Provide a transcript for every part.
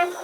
Welcome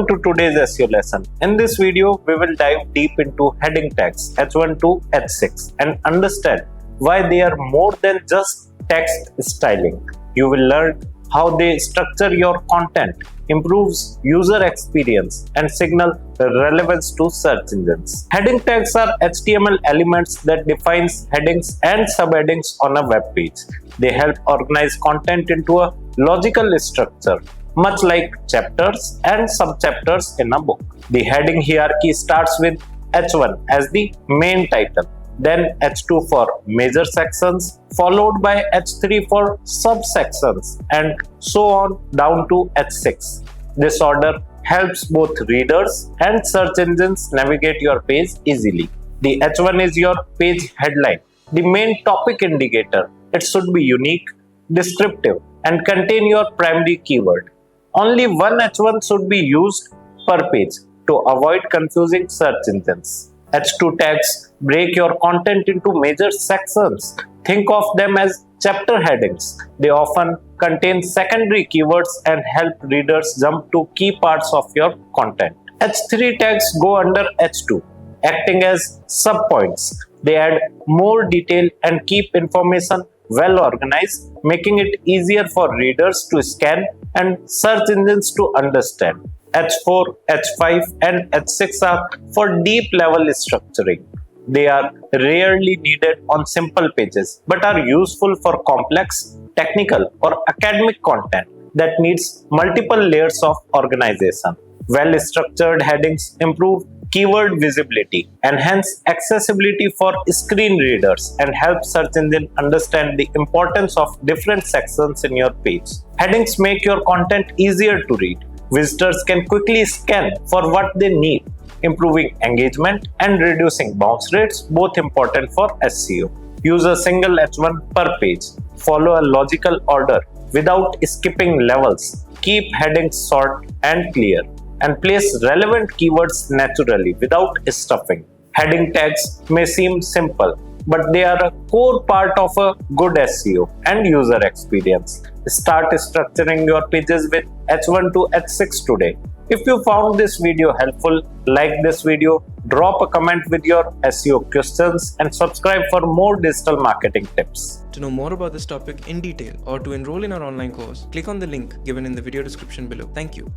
to today's SEO lesson. In this video, we will dive deep into heading tags H1 to H6 and understand why they are more than just text styling. You will learn how they structure your content, improves user experience, and signal relevance to search engines. Heading tags are HTML elements that defines headings and subheadings on a web page. They help organize content into a logical structure, much like chapters and subchapters in a book. The heading hierarchy starts with H1 as the main title, then H2 for major sections, followed by H3 for subsections, and so on down to H6. This order helps both readers and search engines navigate your page easily. The H1 is your page headline, the main topic indicator. It should be unique, descriptive, and contain your primary keyword. Only one H1 should be used per page to avoid confusing search engines. H2 tags break your content into major sections. Think of them as chapter headings. They often contain secondary keywords and help readers jump to key parts of your content. H3 tags go under H2, acting as subpoints. They add more detail and keep information well organized, making it easier for readers to scan and search engines to understand. H4, H5 and H6 are for deep level structuring. They are rarely needed on simple pages but are useful for complex, technical or academic content that needs multiple layers of organization. Well structured headings improve keyword visibility, enhance accessibility for screen readers, and help search engine understand the importance of different sections in your page. Headings make your content easier to read. Visitors can quickly scan for what they need, improving engagement and reducing bounce rates, both important for SEO. Use a single H1 per page. Follow a logical order without skipping levels. Keep headings short and clear, and place relevant keywords naturally without stuffing. Heading tags may seem simple, but they are a core part of a good SEO and user experience. Start structuring your pages with H1 to H6 today. If you found this video helpful, like this video, drop a comment with your SEO questions, and subscribe for more digital marketing tips. To know more about this topic in detail or to enroll in our online course, click on the link given in the video description below. Thank you.